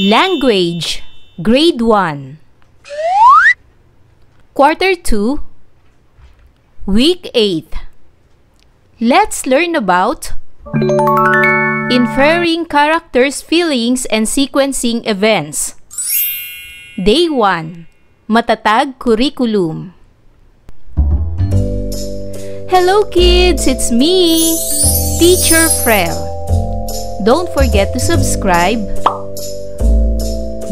Language, Grade 1, Quarter 2, Week 8. Let's learn about inferring characters' feelings and sequencing events. Day 1, Matatag Curriculum. Hello kids, it's me, Teacher Frel. Don't forget to subscribe,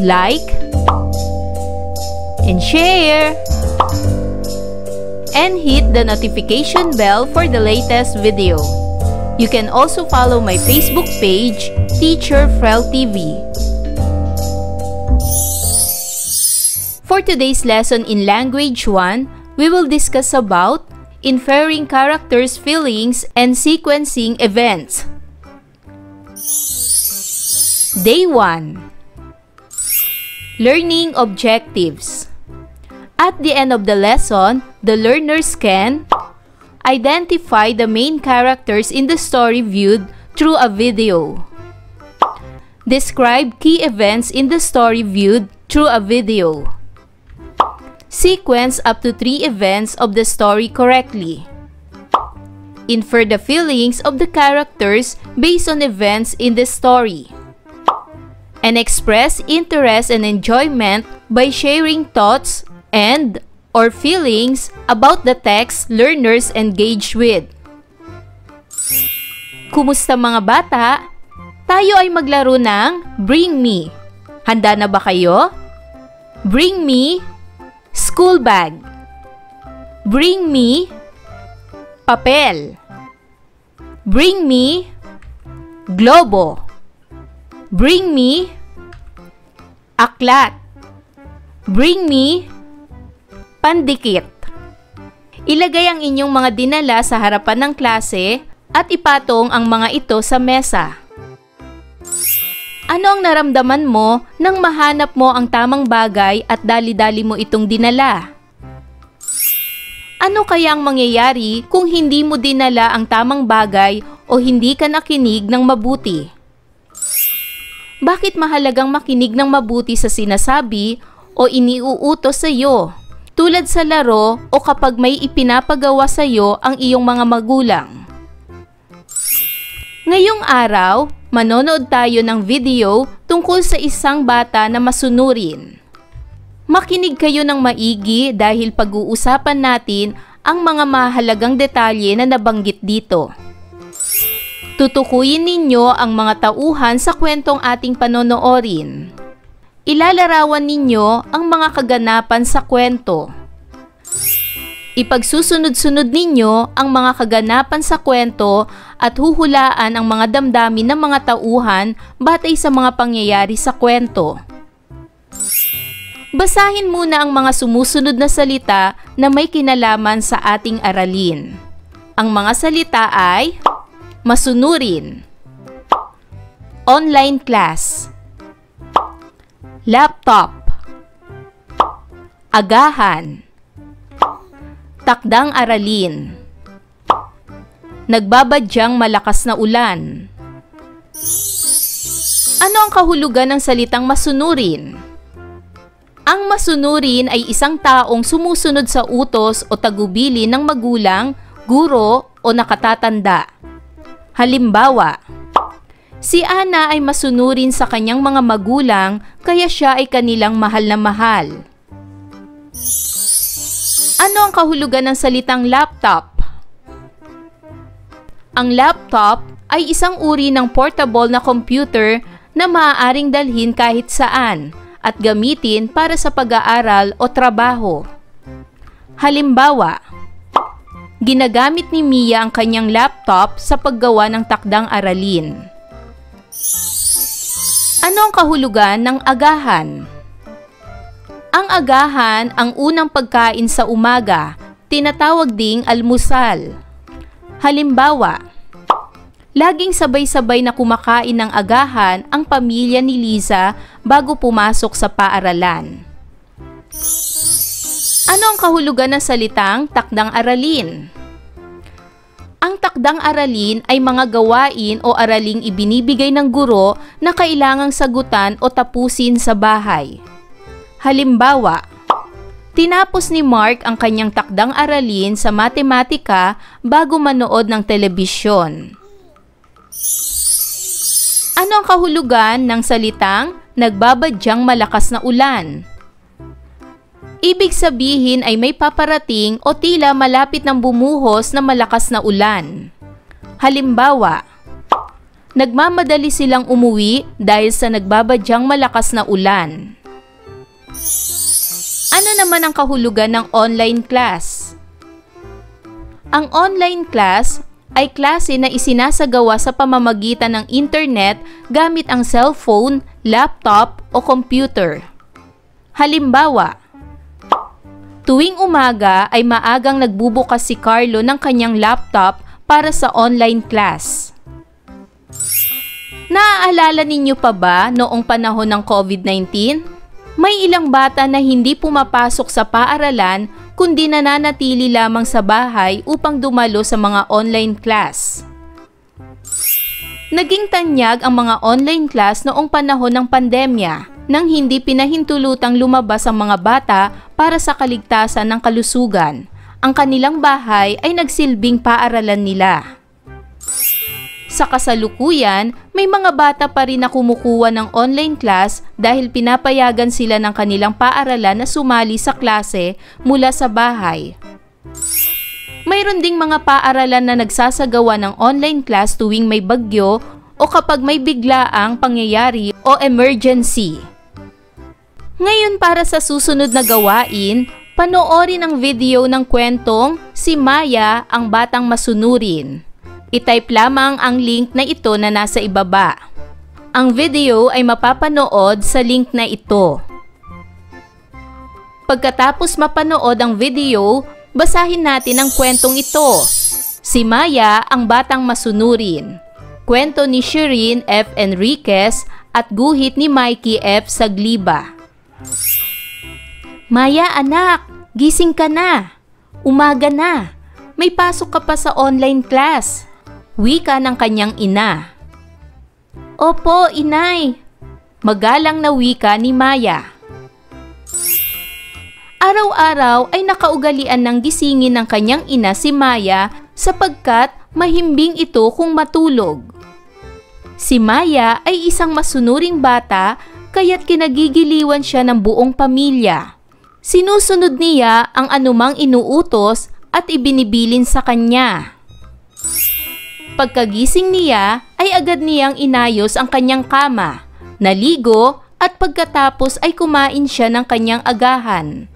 like, and share, and hit the notification bell for the latest video. You can also follow my Facebook page, Teacher Frel TV. For today's lesson in Language 1, we will discuss about inferring characters' feelings and sequencing events. Day 1, Learning Objectives. At the end of the lesson, the learners can identify the main characters in the story viewed through a video. Describe key events in the story viewed through a video. Sequence up to 3 events of the story correctly. Infer the feelings of the characters based on events in the story. And express interest and enjoyment by sharing thoughts and/or feelings about the text learners engage with. Kumusta mga bata? Tayo ay maglaro ng Bring Me. Handa na ba kayo? Bring me school bag. Bring me papel. Bring me globo. Bring me aklat. Bring me pandikit. Ilagay ang inyong mga dinala sa harapan ng klase at ipatong ang mga ito sa mesa. Ano ang naramdaman mo nang mahanap mo ang tamang bagay at dali-dali mo itong dinala? Ano kaya ang mangyayari kung hindi mo dinala ang tamang bagay o hindi ka nakinig ng mabuti? Bakit mahalagang makinig ng mabuti sa sinasabi o iniuutos sa iyo, tulad sa laro o kapag may ipinapagawa sa iyo ang iyong mga magulang? Ngayong araw, manonood tayo ng video tungkol sa isang bata na masunurin. Makinig kayo ng maigi dahil pag-uusapan natin ang mga mahalagang detalye na nabanggit dito. Tutukuyin ninyo ang mga tauhan sa kwentong ating panonoorin. Ilalarawan ninyo ang mga kaganapan sa kwento. Ipagsusunod-sunod ninyo ang mga kaganapan sa kwento at huhulaan ang mga damdamin ng mga tauhan batay sa mga pangyayari sa kwento. Basahin muna ang mga sumusunod na salita na may kinalaman sa ating aralin. Ang mga salita ay masunurin, online class, laptop, agahan, takdang aralin, nagbabadyang malakas na ulan. Ano ang kahulugan ng salitang masunurin? Ang masunurin ay isang taong sumusunod sa utos o tagubilin ng magulang, guro o nakatatanda. Halimbawa, si Ana ay masunurin sa kanyang mga magulang kaya siya ay kanilang mahal na mahal. Ano ang kahulugan ng salitang laptop? Ang laptop ay isang uri ng portable na computer na maaaring dalhin kahit saan at gamitin para sa pag-aaral o trabaho. Halimbawa, ginagamit ni Mia ang kanyang laptop sa paggawa ng takdang aralin. Ano ang kahulugan ng agahan? Ang agahan ang unang pagkain sa umaga, tinatawag ding almusal. Halimbawa, laging sabay-sabay na kumakain ng agahan ang pamilya ni Liza bago pumasok sa paaralan. Ano ang kahulugan ng salitang takdang aralin? Ang takdang aralin ay mga gawain o araling ibinibigay ng guro na kailangang sagutan o tapusin sa bahay. Halimbawa, tinapos ni Mark ang kanyang takdang aralin sa matematika bago manood ng telebisyon. Ano ang kahulugan ng salitang nagbabadyang malakas na ulan? Ibig sabihin ay may paparating o tila malapit ng bumuhos na malakas na ulan. Halimbawa, nagmamadali silang umuwi dahil sa nagbabadyang malakas na ulan. Ano naman ang kahulugan ng online class? Ang online class ay klase na isinasagawa sa pamamagitan ng internet gamit ang cellphone, laptop o computer. Halimbawa, tuwing umaga ay maagang nagbubukas si Carlo ng kanyang laptop para sa online class. Naaalala ninyo pa ba noong panahon ng COVID-19? May ilang bata na hindi pumapasok sa paaralan kundi nananatili lamang sa bahay upang dumalo sa mga online class. Naging tanyag ang mga online class noong panahon ng pandemya nang hindi pinahintulutang lumabas ang mga bata para sa kaligtasan ng kalusugan. Ang kanilang bahay ay nagsilbing paaralan nila. Sa kasalukuyan, may mga bata pa rin na kumukuha ng online class dahil pinapayagan sila ng kanilang paaralan na sumali sa klase mula sa bahay. Mayroon ding mga paaralan na nagsasagawa ng online class tuwing may bagyo o kapag may biglaang pangyayari o emergency. Ngayon para sa susunod na gawain, panoorin ang video ng kwentong Si Maya ang Batang Masunurin. I-type lamang ang link na ito na nasa ibaba. Ang video ay mapapanood sa link na ito. Pagkatapos mapanood ang video, basahin natin ang kwentong ito. Si Maya ang Batang Masunurin. Kwento ni Shireen F. Enriquez at guhit ni Mikey F. Sagliba. Maya anak, gising ka na. Umaga na. May pasok ka pa sa online class. Wika ng kanyang ina. Opo, inay. Magalang na wika ni Maya. Araw-araw ay nakaugalian ng gisingin ng kanyang ina si Maya sapagkat mahimbing ito kung matulog. Si Maya ay isang masunuring bata kaya't kinagigiliwan siya ng buong pamilya. Sinusunod niya ang anumang inuutos at ibinibilin sa kanya. Pagkagising niya ay agad niyang inayos ang kanyang kama, naligo at pagkatapos ay kumain siya ng kanyang agahan.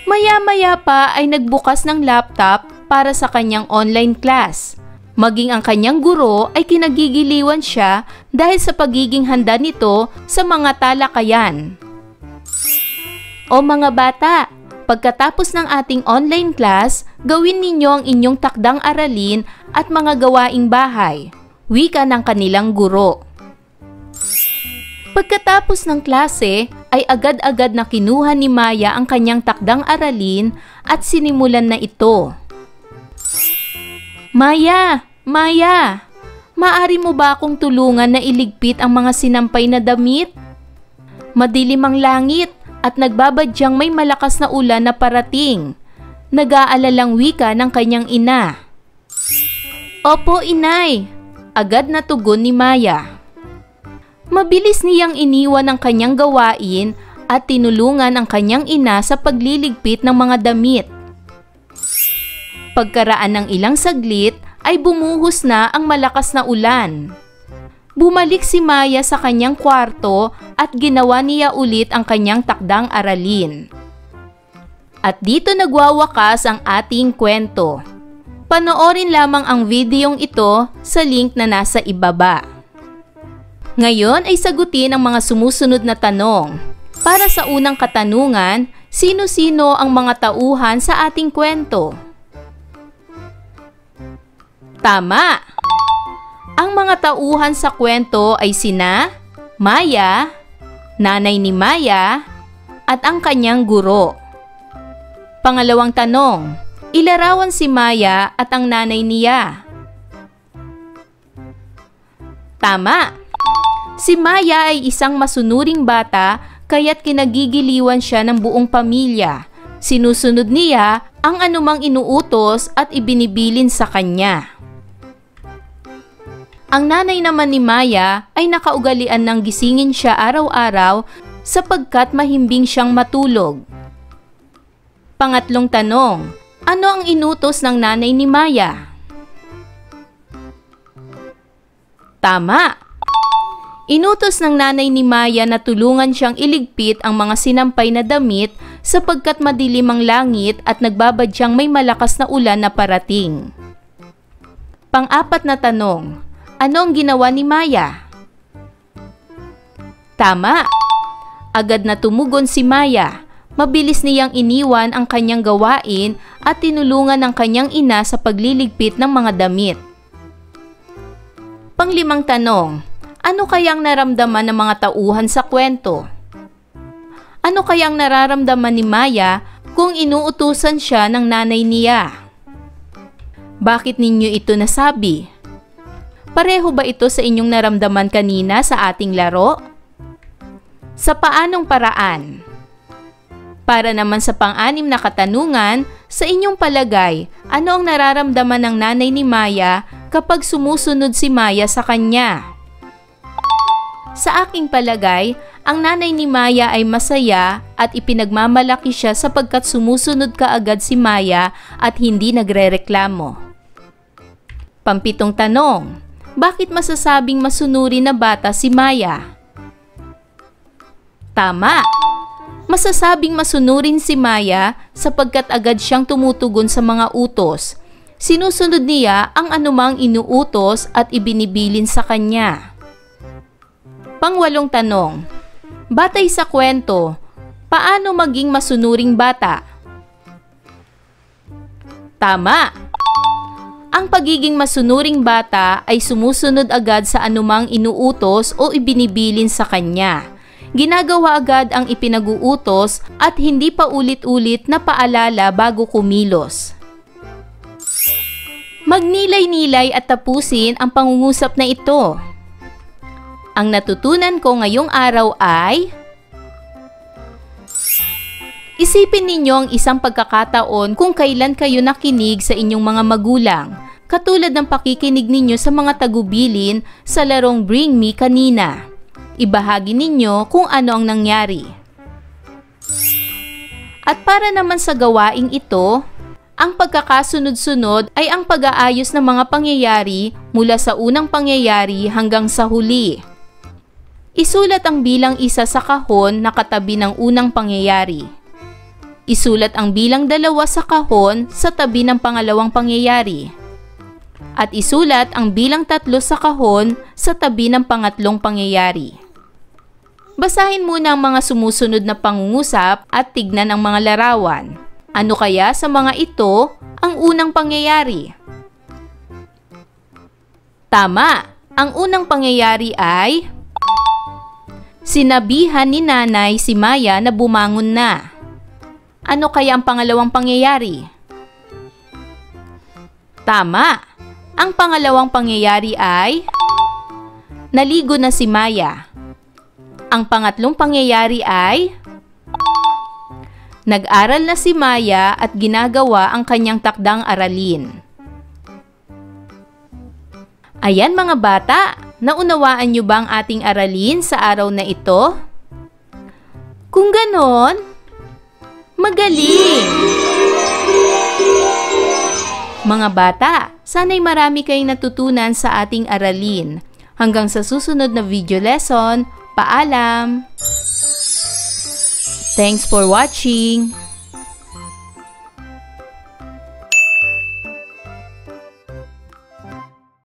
Maya-maya pa ay nagbukas ng laptop para sa kanyang online class. Maging ang kanyang guro ay kinagigiliwan siya dahil sa pagiging handa nito sa mga talakayan. O mga bata, pagkatapos ng ating online class, gawin ninyo ang inyong takdang aralin at mga gawaing bahay. Wika ng kanilang guro. Pagkatapos ng klase, ay agad-agad na kinuha ni Maya ang kanyang takdang aralin at sinimulan na ito. Maya! Maya! Maari mo ba akong tulungan na iligpit ang mga sinampay na damit? Madilim ang langit at nagbabadyang may malakas na ulan na parating. Nag-aalalang wika ng kanyang ina. Opo, inay! Agad na tugon ni Maya. Mabilis niyang iniwan ang kanyang gawain at tinulungan ang kanyang ina sa pagliligpit ng mga damit. Pagkaraan ng ilang saglit, ay bumuhos na ang malakas na ulan. Bumalik si Maya sa kanyang kwarto at ginawa niya ulit ang kanyang takdang aralin. At dito nagwawakas ang ating kwento. Panoorin lamang ang videong ito sa link na nasa ibaba. Ngayon ay sagutin ang mga sumusunod na tanong. Para sa unang katanungan, sino-sino ang mga tauhan sa ating kwento? Tama! Ang mga tauhan sa kwento ay sina Maya, nanay ni Maya, at ang kanyang guro. Pangalawang tanong, Ilarawan si Maya at ang nanay niya. Tama! Si Maya ay isang masunuring bata kaya't kinagigiliwan siya ng buong pamilya. Sinusunod niya ang anumang inuutos at ibinibilin sa kanya. Ang nanay naman ni Maya ay nakaugalian ng gisingin siya araw-araw sapagkat mahimbing siyang matulog. Pangatlong tanong, ano ang inutos ng nanay ni Maya? Tama! Inutos ng nanay ni Maya na tulungan siyang iligpit ang mga sinampay na damit sapagkat madilim ang langit at nagbabadyang may malakas na ulan na parating. Pang-apat na tanong, ano ang ginawa ni Maya? Tama! Agad na tumugon si Maya. Mabilis niyang iniwan ang kanyang gawain at tinulungan ng kanyang ina sa pagliligpit ng mga damit. Panglimang tanong, ano kayang naramdaman ng mga tauhan sa kwento? Ano kayang nararamdaman ni Maya kung inuutusan siya ng nanay niya? Bakit ninyo ito nasabi? Pareho ba ito sa inyong naramdaman kanina sa ating laro? Sa paanong paraan? Para naman sa pang-anim na katanungan, sa inyong palagay, ano ang nararamdaman ng nanay ni Maya kapag sumusunod si Maya sa kanya? Sa aking palagay, ang nanay ni Maya ay masaya at ipinagmamalaki siya sapagkat sumusunod kaagad si Maya at hindi nagrereklamo. Pampitong tanong, bakit masasabing masunurin na bata si Maya? Tama! Masasabing masunurin si Maya sapagkat agad siyang tumutugon sa mga utos. Sinusunod niya ang anumang inuutos at ibinibilin sa kanya. Pangwalong tanong, batay sa kwento, paano maging masunuring bata? Tama! Ang pagiging masunuring bata ay sumusunod agad sa anumang inuutos o ibinibilin sa kanya. Ginagawa agad ang ipinag-uutos at hindi pa ulit-ulit na paalala bago kumilos. Magnilay-nilay at tapusin ang pangungusap na ito. Ang natutunan ko ngayong araw ay isipin ninyo ang isang pagkakataon kung kailan kayo nakinig sa inyong mga magulang, katulad ng pakikinig ninyo sa mga tagubilin sa larong Bring Me kanina. Ibahagi ninyo kung ano ang nangyari. At para naman sa gawaing ito, ang pagkakasunod-sunod ay ang pag-aayos ng mga pangyayari mula sa unang pangyayari hanggang sa huli. Isulat ang bilang isa sa kahon na katabi ng unang pangyayari. Isulat ang bilang 2 sa kahon sa tabi ng pangalawang pangyayari. At isulat ang bilang 3 sa kahon sa tabi ng pangatlong pangyayari. Basahin muna ang mga sumusunod na pangungusap at tignan ang mga larawan. Ano kaya sa mga ito ang unang pangyayari? Tama! Ang unang pangyayari ay sinabihan ni nanay si Maya na bumangon na. Ano kaya ang pangalawang pangyayari? Tama! Ang pangalawang pangyayari ay naligo na si Maya. Ang pangatlong pangyayari ay nag-aral na si Maya at ginagawa ang kanyang takdang aralin. Ayan mga bata, naunawaan niyo ba ang ating aralin sa araw na ito? Kung ganon, magaling! Mga bata, sana'y marami kayong natutunan sa ating aralin. Hanggang sa susunod na video lesson, paalam! Thanks for watching!